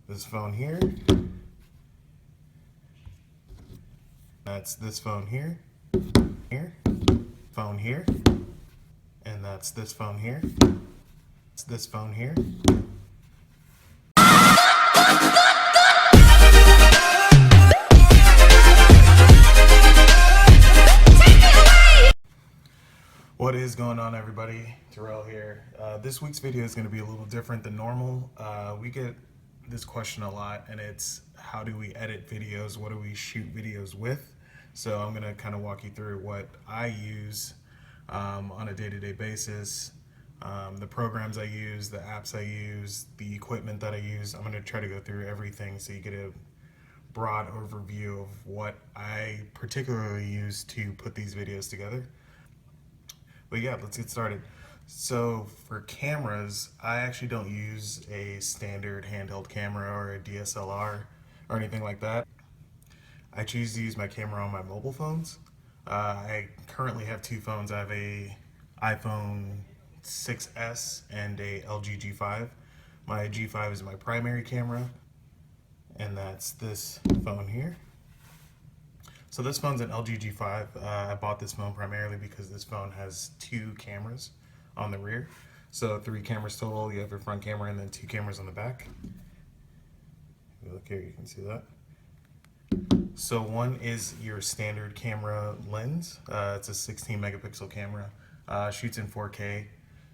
this phone here. That's this phone here. Phone here. And that's this phone here. It's this phone here. What is going on, everybody? Terrell here. This week's video is going to be a little different than normal. We get this question a lot, and it's how do we edit videos? What do we shoot videos with? So I'm going to kind of walk you through what I use on a day-to-day basis, the programs I use, the apps I use, the equipment that I use. I'm going to try to go through everything so you get a broad overview of what I particularly use to put these videos together. But yeah, let's get started. So for cameras, I actually don't use a standard handheld camera or a DSLR or anything like that. I choose to use my camera on my mobile phones. I currently have two phones. I have a iPhone 6S and a LG G5. My G5 is my primary camera, and that's this phone here. So this phone's an LG G5. I bought this phone primarily because this phone has two cameras on the rear. So 3 cameras total. You have your front camera and then 2 cameras on the back. If you look here, you can see that. So one is your standard camera lens. It's a 16 megapixel camera. Shoots in 4K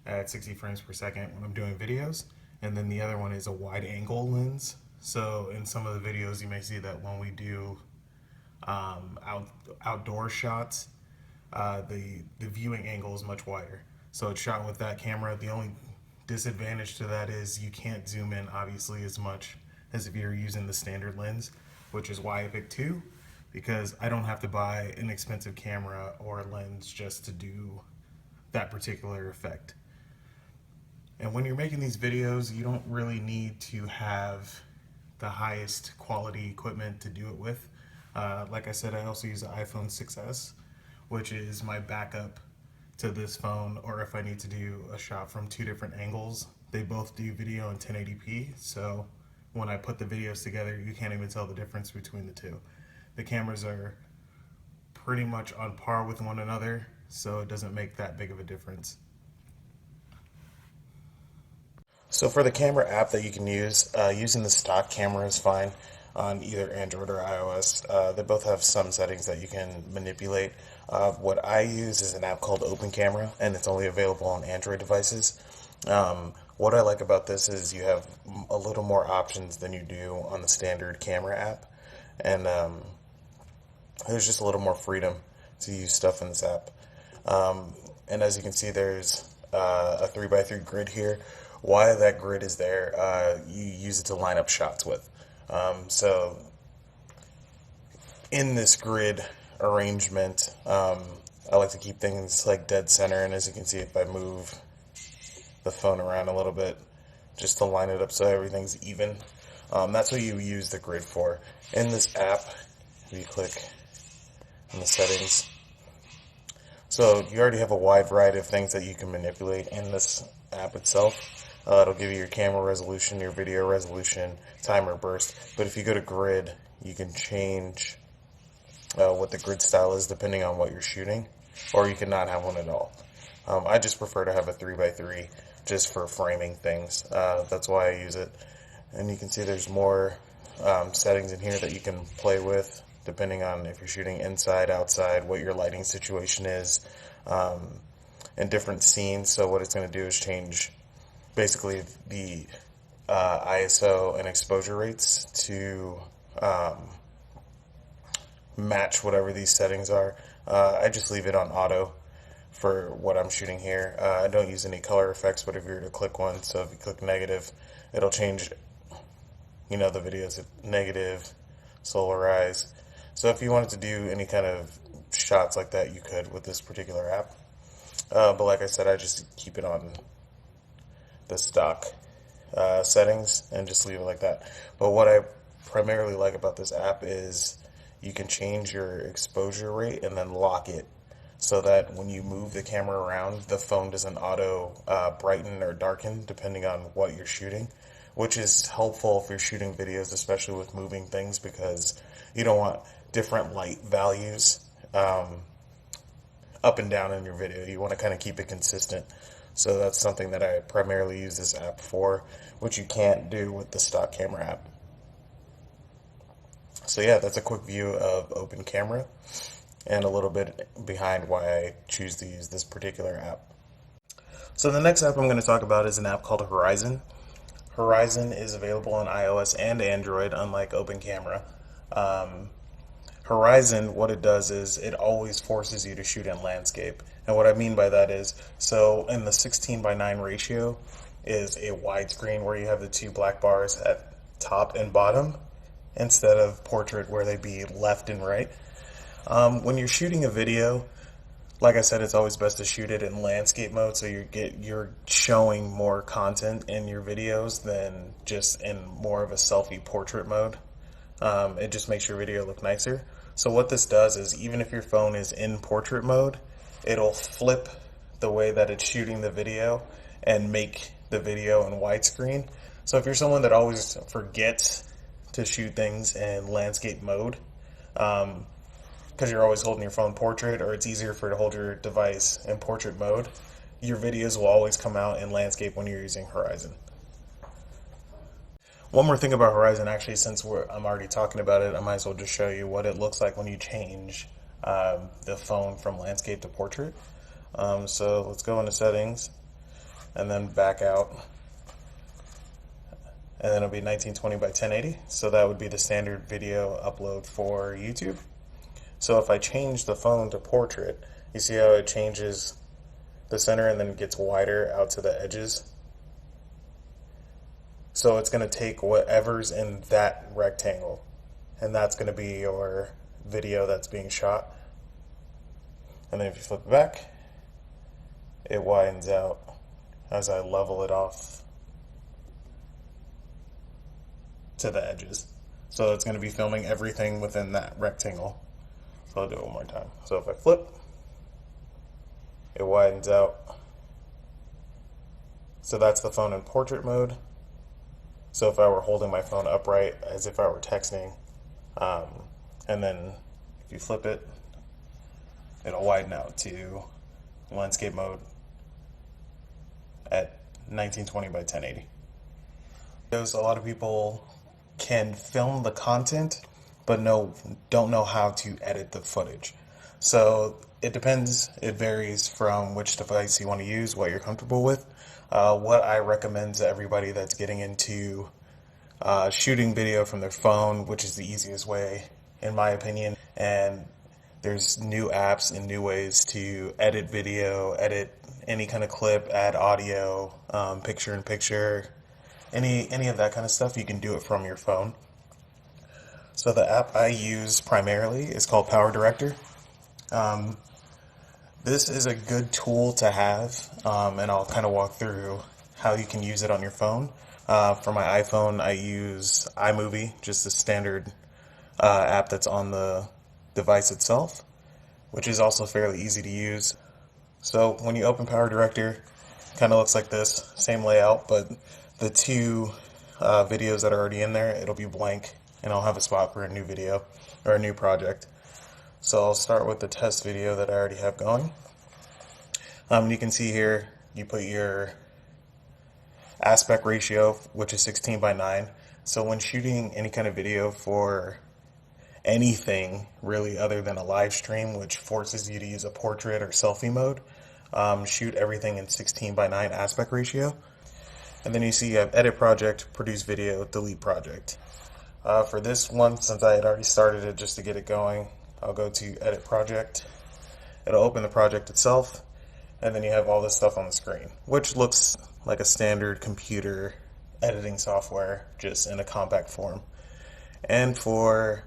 at 60 frames per second when I'm doing videos. And then the other one is a wide angle lens. So in some of the videos you may see that when we do outdoor shots, the viewing angle is much wider. So it's shot with that camera. The only disadvantage to that is you can't zoom in obviously as much as if you're using the standard lens, which is why I picked 2, because I don't have to buy an expensive camera or lens just to do that particular effect. And when you're making these videos, you don't really need to have the highest quality equipment to do it with. Like I said, I also use the iPhone 6S, which is my backup to this phone, or if I need to do a shot from 2 different angles. They both do video in 1080p, so when I put the videos together, you can't even tell the difference between the two. The cameras are pretty much on par with one another, so it doesn't make that big of a difference. So for the camera app that you can use, using the stock camera is fine on either Android or iOS. They both have some settings that you can manipulate. What I use is an app called Open Camera, and it's only available on Android devices. What I like about this is you have a little more options than you do on the standard camera app, and there's just a little more freedom to use stuff in this app. And as you can see, there's a 3x3 grid here. Why that grid is there, you use it to line up shots with. So in this grid arrangement, I like to keep things like dead center, and as you can see, if I move the phone around a little bit just to line it up so everything's even, that's what you use the grid for. In this app, if you click on the settings, so you already have a wide variety of things that you can manipulate in this app itself. It'll give you your camera resolution, your video resolution, timer burst. But if you go to grid, you can change what the grid style is depending on what you're shooting, or you can not have one at all. I just prefer to have a 3x3 just for framing things. That's why I use it. And you can see there's more settings in here that you can play with depending on if you're shooting inside, outside, what your lighting situation is, and different scenes. So what it's going to do is change basically the ISO and exposure rates to match whatever these settings are. I just leave it on auto for what I'm shooting here. I don't use any color effects, but if you were to click one, so if you click negative, it'll change, the videos at negative, solarize. So if you wanted to do any kind of shots like that, you could with this particular app. But like I said, I just keep it on the stock settings and just leave it like that. But what I primarily like about this app is you can change your exposure rate and then lock it so that when you move the camera around, the phone doesn't auto brighten or darken depending on what you're shooting. which is helpful if you're shooting videos, especially with moving things, because you don't want different light values up and down in your video. You want to kind of keep it consistent. So that's something that I primarily use this app for, which you can't do with the stock camera app. So yeah, that's a quick view of Open Camera and a little bit behind why I choose to use this particular app. So the next app I'm going to talk about is an app called Horizon. Horizon is available on iOS and Android, unlike Open Camera. Horizon, what it does is it always forces you to shoot in landscape. And what I mean by that is, so in the 16:9 ratio is a widescreen where you have the two black bars at top and bottom, instead of portrait where they be left and right. When you're shooting a video, like I said, it's always best to shoot it in landscape mode, so you're showing more content in your videos than just in more of a selfie portrait mode. It just makes your video look nicer. So what this does is, even if your phone is in portrait mode, it'll flip the way that it's shooting the video and make the video in widescreen. So if you're someone that always forgets to shoot things in landscape mode, because you're always holding your phone portrait, or it's easier for you to hold your device in portrait mode, your videos will always come out in landscape when you're using Horizon. One more thing about Horizon, actually, since I'm already talking about it, I might as well just show you what it looks like when you change the phone from landscape to portrait. So let's go into settings and then back out, and then it'll be 1920 by 1080. So that would be the standard video upload for YouTube. So if I change the phone to portrait, you see how it changes the center and then gets wider out to the edges. So it's going to take whatever's in that rectangle, and that's going to be your video that's being shot. And then if you flip it back, it widens out as I level it off to the edges. So it's going to be filming everything within that rectangle. So I'll do it one more time. So if I flip, it widens out. So that's the phone in portrait mode. So if I were holding my phone upright as if I were texting, and then if you flip it, it'll widen out to landscape mode at 1920 by 1080. A lot of people can film the content, but don't know how to edit the footage. So it depends. It varies from which device you want to use, what you're comfortable with. What I recommend to everybody that's getting into shooting video from their phone, which is the easiest way, in my opinion, and there's new apps and new ways to edit video, edit any kind of clip, add audio, picture-in-picture, any of that kind of stuff. You can do it from your phone. So the app I use primarily is called PowerDirector. This is a good tool to have, and I'll kind of walk through how you can use it on your phone. For my iPhone, I use iMovie, just the standard app that's on the device itself, which is also fairly easy to use. So when you open PowerDirector, it kind of looks like this, same layout, but the two videos that are already in there, it'll be blank, and I'll have a spot for a new video or a new project. So I'll start with the test video that I already have going. You can see here, you put your aspect ratio, which is 16:9. So when shooting any kind of video for anything really other than a live stream, which forces you to use a portrait or selfie mode, shoot everything in 16:9 aspect ratio. And then you see you have edit project, produce video, delete project. For this one, since I had already started it just to get it going, I'll go to edit project. It'll open the project itself, and then you have all this stuff on the screen, which looks like a standard computer editing software, just in a compact form. And for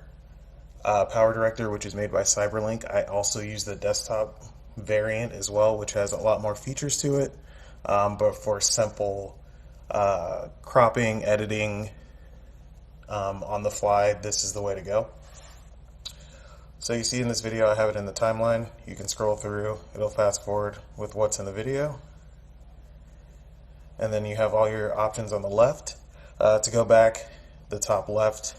PowerDirector, which is made by Cyberlink, I also use the desktop variant as well, which has a lot more features to it, but for simple cropping, editing on the fly, this is the way to go. So you see in this video, I have it in the timeline. You can scroll through, it'll fast forward with what's in the video. And then you have all your options on the left. To go back, the top left,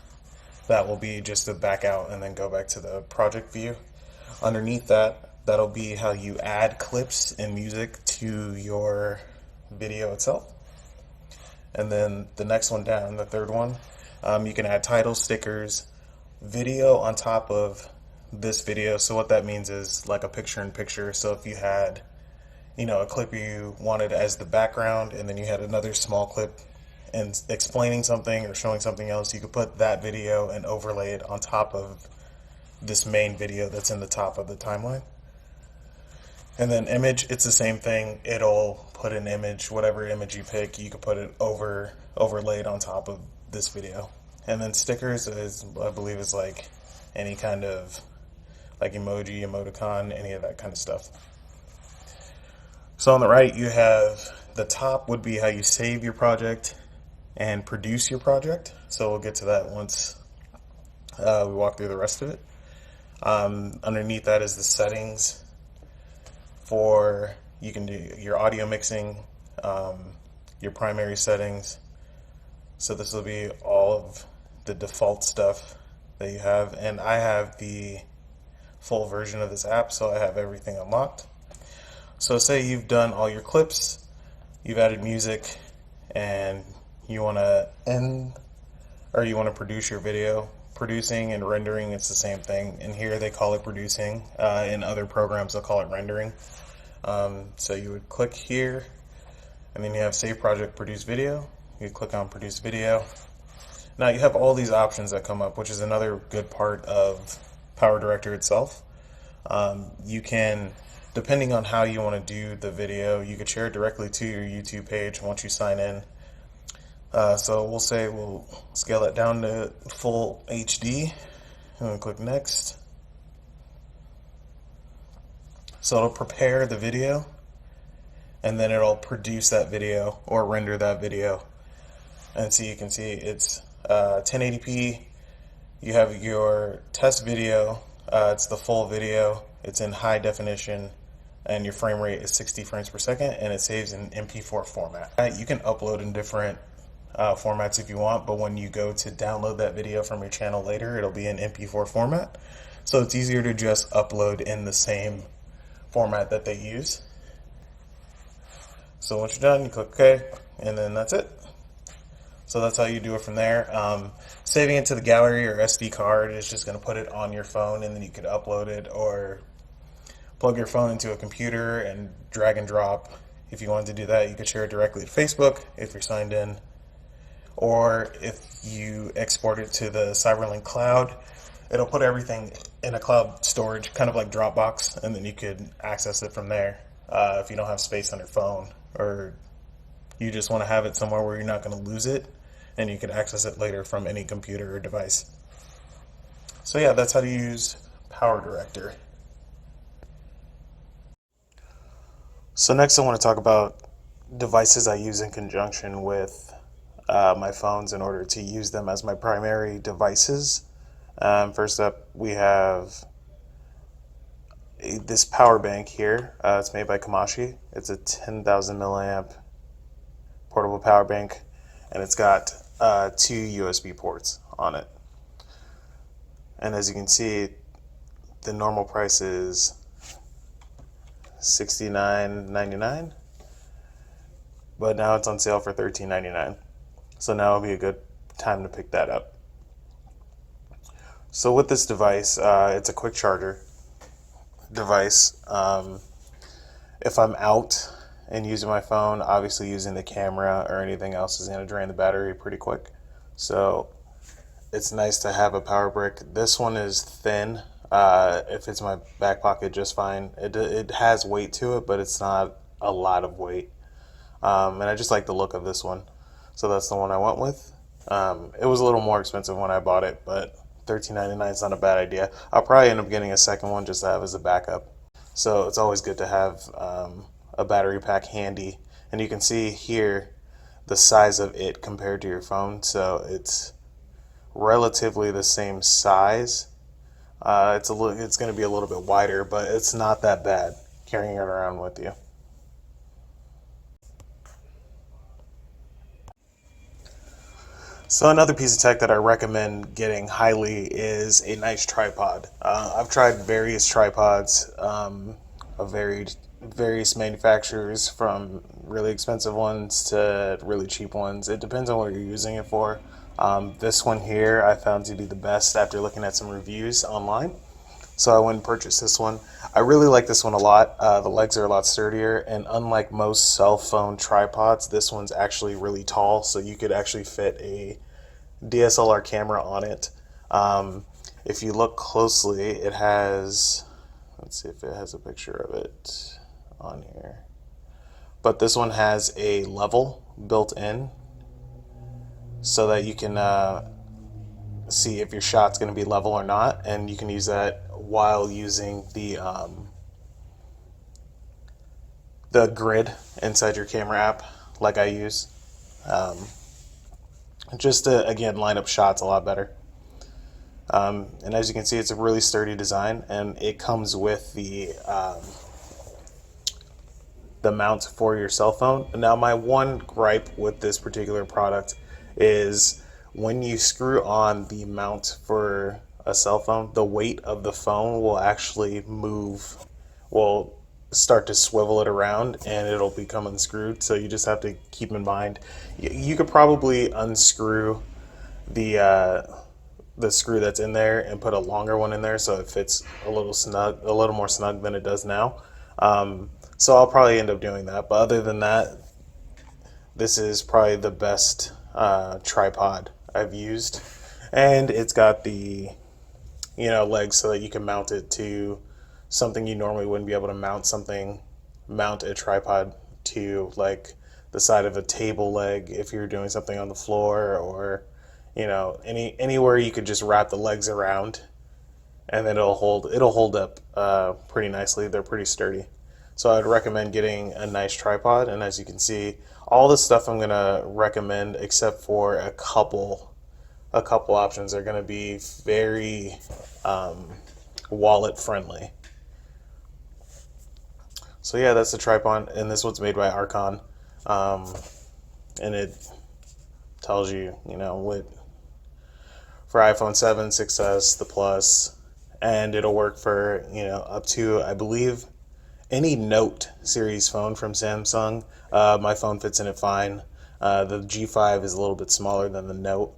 that will be just to back out and then go back to the project view. Underneath that, that'll be how you add clips and music to your video itself. And then the next one down, the third one, you can add title, stickers, video on top of this video. So what that means is like a picture-in-picture. So if you had, a clip you wanted as the background, and then you had another small clip and explaining something or showing something else, you could put that video and overlay it on top of this main video that's in the top of the timeline. And then image, it's the same thing. It'll put an image, whatever image you pick, you can put it overlaid on top of this video. And then stickers is, I believe, is like any kind of like emoji, emoticon, any of that kind of stuff. So on the right, you have the top would be how you save your project and produce your project. So we'll get to that once we walk through the rest of it. Underneath that is the settings for, you can do your audio mixing, your primary settings. So this will be all of the default stuff that you have, and I have the full version of this app, so I have everything unlocked. So say you've done all your clips, you've added music, and you want to produce your video. Producing and rendering, it's the same thing. In here they call it producing. In other programs they'll call it rendering. So you would click here, and then you have Save Project, Produce Video. You click on Produce Video. Now you have all these options that come up, which is another good part of PowerDirector itself. You can, depending on how you want to do the video, you could share it directly to your YouTube page once you sign in. So we'll say we'll scale that down to full HD, and then click next. So it'll prepare the video, and then it'll produce that video or render that video. And so you can see it's 1080p. You have your test video, it's the full video, it's in high definition, and your frame rate is 60 frames per second, and it saves in MP4 format. You can upload in different formats if you want, but when you go to download that video from your channel later, it'll be in MP4 format. So it's easier to just upload in the same format that they use. So once you're done, you click OK, and then that's it. So that's how you do it from there. Saving it to the gallery or SD card is just going to put it on your phone, and then you could upload it or plug your phone into a computer and drag and drop. If you wanted to do that, you could share it directly to Facebook if you're signed in. Or if you export it to the Cyberlink cloud, it'll put everything in a cloud storage, kind of like Dropbox, and then you could access it from there if you don't have space on your phone, or you just want to have it somewhere where you're not going to lose it, and you can access it later from any computer or device. So yeah, that's how to use PowerDirector. So next I want to talk about devices I use in conjunction with my phones in order to use them as my primary devices. First up, we have this power bank here. It's made by Kamashi. It's a 10,000 milliamp portable power bank, and it's got 2 USB ports on it. And as you can see, the normal price is $69.99, but now it's on sale for $13.99. So now would be a good time to pick that up. So with this device, it's a quick charger device. If I'm out and using my phone, obviously using the camera or anything else is going to drain the battery pretty quick. So it's nice to have a power brick. This one is thin. It fits my back pocket just fine. It has weight to it, but it's not a lot of weight. And I just like the look of this one. So that's the one I went with. It was a little more expensive when I bought it, but $13.99 is not a bad idea. I'll probably end up getting a second one just to have as a backup. So it's always good to have a battery pack handy. And you can see here the size of it compared to your phone. So it's relatively the same size. It's going to be a little bit wider, but it's not that bad carrying it around with you. So another piece of tech that I recommend getting highly is a nice tripod. I've tried various tripods of various manufacturers, from really expensive ones to really cheap ones. It depends on what you're using it for. This one here I found to be the best after looking at some reviews online. So I went and purchased this one. I really like this one a lot. The legs are a lot sturdier, and unlike most cell phone tripods, this one's actually really tall, so you could actually fit a DSLR camera on it. If you look closely, it has, let's see if it has a picture of it on here. But this one has a level built in so that you can see if your shot's going to be level or not, and you can use that while using the grid inside your camera app, like I use, just to again line up shots a lot better. And as you can see, it's a really sturdy design, and it comes with the mount for your cell phone. Now, my one gripe with this particular product is when you screw on the mount for a cell phone, the weight of the phone will actually move, will start to swivel it around, and it'll become unscrewed. So you just have to keep in mind, you could probably unscrew the screw that's in there and put a longer one in there so it fits a little more snug than it does now. So I'll probably end up doing that. But other than that, this is probably the best tripod I've used, and it's got the legs so that you can mount it to something you normally wouldn't be able to mount a tripod to, like the side of a table leg if you're doing something on the floor, or anywhere you could just wrap the legs around, and then it'll hold up pretty nicely. They're pretty sturdy. So I'd recommend getting a nice tripod. And as you can see, all the stuff I'm gonna recommend, except for a couple options, are gonna be very wallet friendly. So yeah, that's the tripod, and this one's made by Arkon, and it tells you, what for iPhone 7, 6S, the Plus, and it'll work for up to, I believe, any Note series phone from Samsung. My phone fits in it fine. The G5 is a little bit smaller than the Note.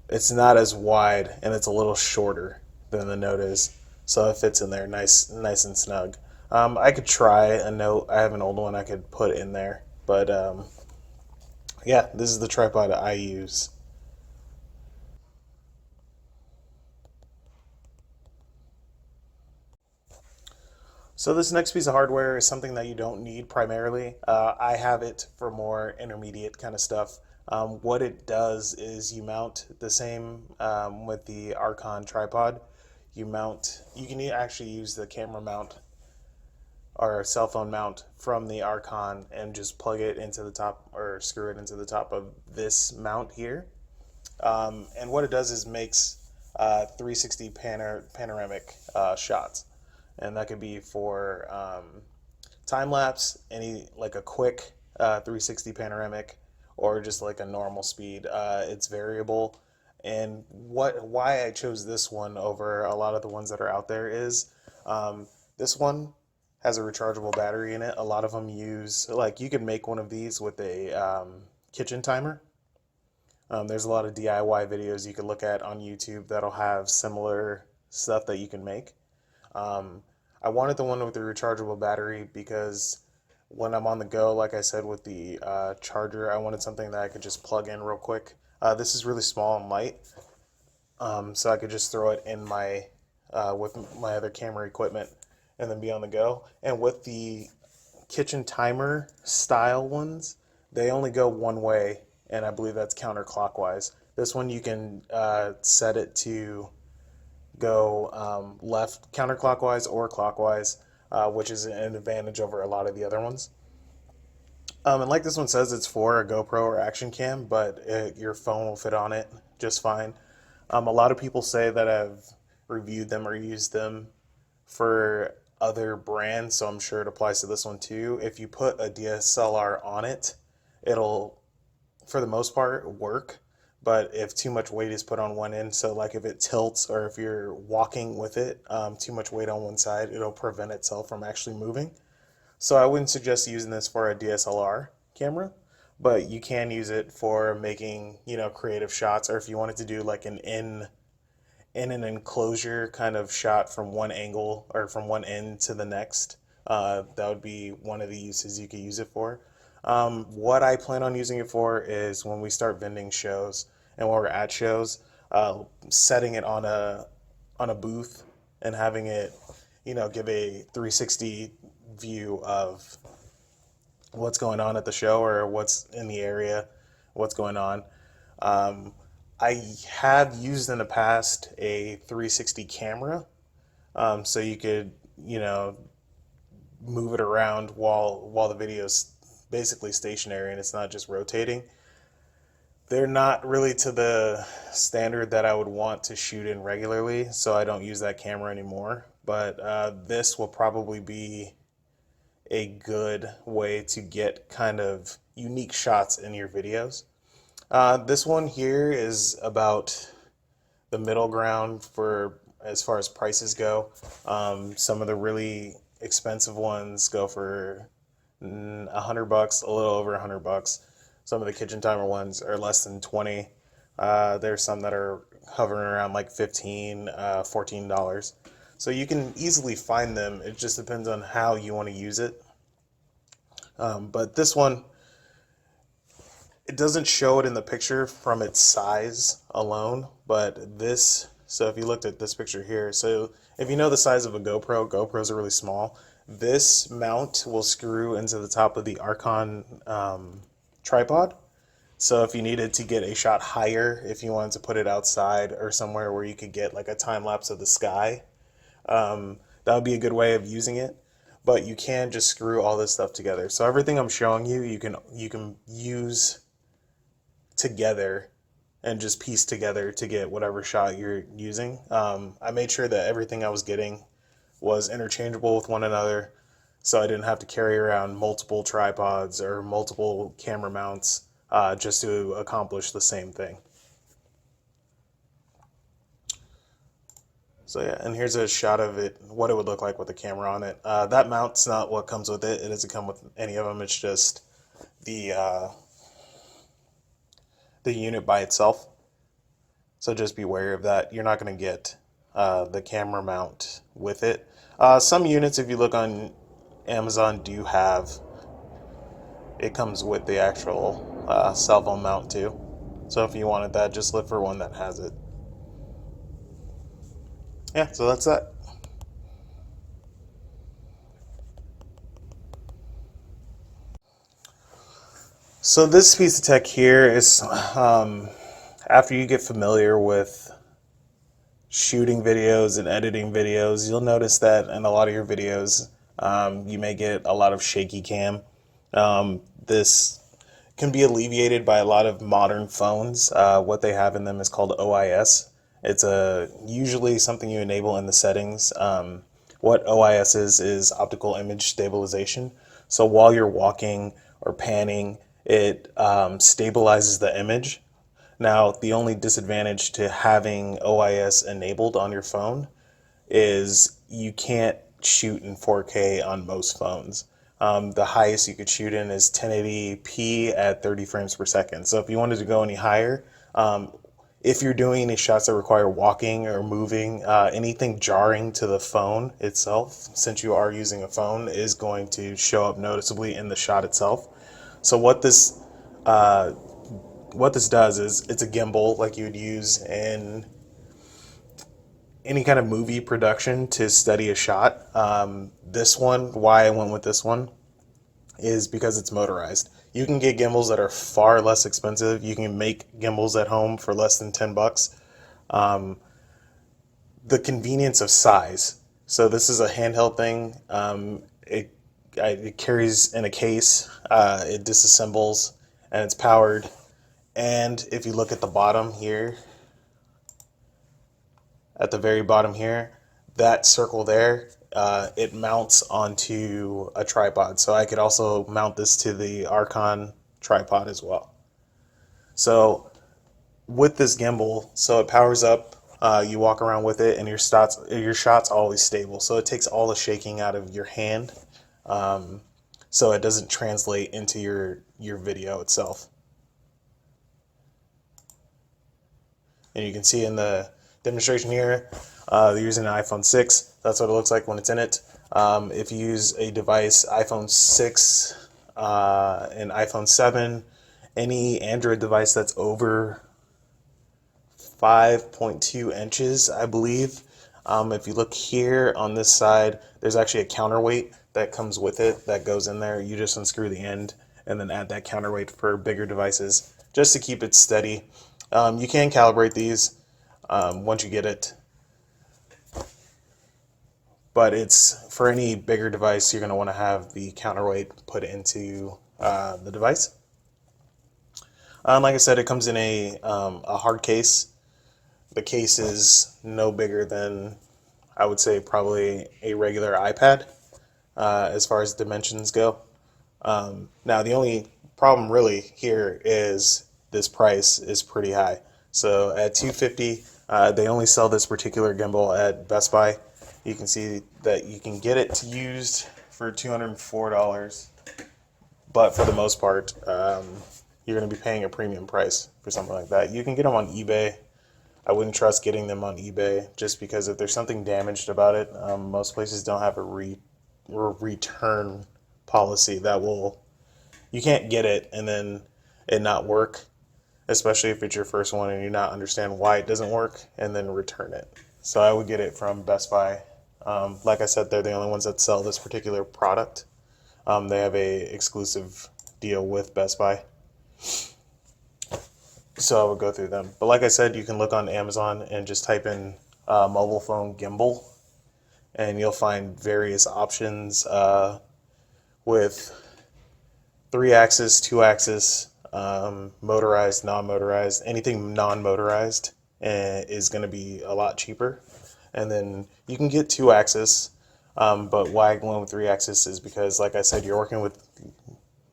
It's not as wide, and it's a little shorter than the Note is, so it fits in there nice and snug. I could try a Note. I have an old one I could put in there, but yeah, this is the tripod I use. So this next piece of hardware is something that you don't need primarily. I have it for more intermediate kind of stuff. What it does is you mount the same with the Arkon tripod. You can actually use the camera mount or cell phone mount from the Arkon and just plug it into the top, or screw it into the top of this mount here. And what it does is makes 360 panoramic shots, and that could be for time lapse, like a quick 360 panoramic, or just like a normal speed. It's variable, and why I chose this one over a lot of the ones that are out there is this one has a rechargeable battery in it. A lot of them use, like, you could make one of these with a kitchen timer. There's a lot of DIY videos you can look at on YouTube that'll have similar stuff that you can make. I wanted the one with the rechargeable battery because when I'm on the go, like I said with the charger, I wanted something that I could just plug in real quick. This is really small and light, so I could just throw it in my with my other camera equipment and then be on the go. And with the kitchen timer style ones, they only go one way, and I believe that's counterclockwise. This one you can set it to go left counterclockwise or clockwise, which is an advantage over a lot of the other ones. And like this one says, it's for a GoPro or action cam, but your phone will fit on it just fine. A lot of people say that I've reviewed them or used them for other brands, so I'm sure it applies to this one too. If you put a DSLR on it, it'll, for the most part, work, but if too much weight is put on one end, so like if it tilts or if you're walking with it, too much weight on one side, it'll prevent itself from actually moving. So I wouldn't suggest using this for a DSLR camera, but you can use it for making, creative shots, or if you wanted to do like an in an enclosure kind of shot from one angle or from one end to the next. That would be one of the uses you could use it for. What I plan on using it for is when we start vending shows and when we're at shows, setting it on a booth and having it, give a 360 view of what's going on at the show or what's in the area, what's going on. I have used in the past a 360 camera, so you could, move it around while the video's basically stationary and it's not just rotating. They're not really to the standard that I would want to shoot in regularly, so I don't use that camera anymore. But this will probably be a good way to get kind of unique shots in your videos. This one here is about the middle ground for as far as prices go. Some of the really expensive ones go for $100, a little over $100. Some of the kitchen timer ones are less than 20. There's some that are hovering around like $15, $14. So you can easily find them. It just depends on how you want to use it. But this one, it doesn't show it in the picture from its size alone, but this, so if you looked at this picture here, so if you know the size of a GoPros are really small. This mount will screw into the top of the Arkon tripod. So if you needed to get a shot higher, if you wanted to put it outside or somewhere where you could get like a time lapse of the sky, that would be a good way of using it. But you can just screw all this stuff together. So everything I'm showing you, you can use together and just piece together to get whatever shot you're using. I made sure that everything I was getting was interchangeable with one another, so I didn't have to carry around multiple tripods or multiple camera mounts just to accomplish the same thing. So yeah, and here's a shot of it, what it would look like with the camera on it. That mount's not what comes with it. It doesn't come with any of them. It's just the unit by itself. So just be aware of that. You're not going to get the camera mount with it. Some units, if you look on Amazon, do have, it comes with the actual cell phone mount too. So if you wanted that, just look for one that has it. Yeah, so that's that. So this piece of tech here is, after you get familiar with shooting videos and editing videos, you'll notice that in a lot of your videos, you may get a lot of shaky cam. This can be alleviated by a lot of modern phones. What they have in them is called OIS. It's usually something you enable in the settings. What OIS is optical image stabilization. So while you're walking or panning, it stabilizes the image. Now, the only disadvantage to having OIS enabled on your phone is you can't shoot in 4K on most phones. The highest you could shoot in is 1080p at 30 frames per second. So if you wanted to go any higher, if you're doing any shots that require walking or moving, anything jarring to the phone itself, since you are using a phone, is going to show up noticeably in the shot itself. So what this does is, it's a gimbal like you would use in any kind of movie production to steady a shot. This one, why I went with this one, is because it's motorized. You can get gimbals that are far less expensive. You can make gimbals at home for less than $10. The convenience of size. So this is a handheld thing. It carries in a case. It disassembles and it's powered. And if you look at the bottom here, at the very bottom here, that circle there, it mounts onto a tripod. So I could also mount this to the Arkon tripod as well. So with this gimbal, so it powers up. You walk around with it, and your shot's always stable. So it takes all the shaking out of your hand, so it doesn't translate into your video itself. And you can see in the demonstration here, they're using an iPhone 6. That's what it looks like when it's in it. If you use a device, iPhone 6 and iPhone 7, any Android device that's over 5.2 inches, I believe. If you look here on this side, there's actually a counterweight that comes with it that goes in there. You just unscrew the end and then add that counterweight for bigger devices just to keep it steady. You can calibrate these once you get it, but it's for any bigger device, you're going to want to have the counterweight put into the device. Like I said, it comes in a hard case. The case is no bigger than, I would say, probably a regular iPad as far as dimensions go. Now, the only problem really here is this price is pretty high. So at $250, they only sell this particular gimbal at Best Buy. You can see that you can get it used for $204, but for the most part, you're going to be paying a premium price for something like that. You can get them on eBay. I wouldn't trust getting them on eBay just because if there's something damaged about it, most places don't have a return policy that will, you can't get it and then it not work, especially if it's your first one and you not understand why it doesn't work and then return it. So I would get it from Best Buy. Like I said, they're the only ones that sell this particular product. They have a exclusive deal with Best Buy. So I would go through them. But like I said, you can look on Amazon and just type in mobile phone gimbal, and you'll find various options with 3-axis, 2-axis, motorized, non-motorized. Anything non-motorized is going to be a lot cheaper. And then you can get 2-axis, but why I went with 3-axis is because, like I said, you're working with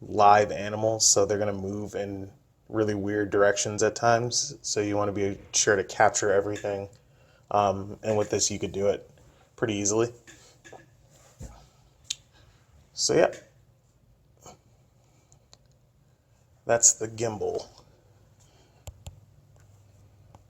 live animals, so they're going to move in really weird directions at times, so you want to be sure to capture everything, and with this you could do it pretty easily. So yeah, that's the gimbal.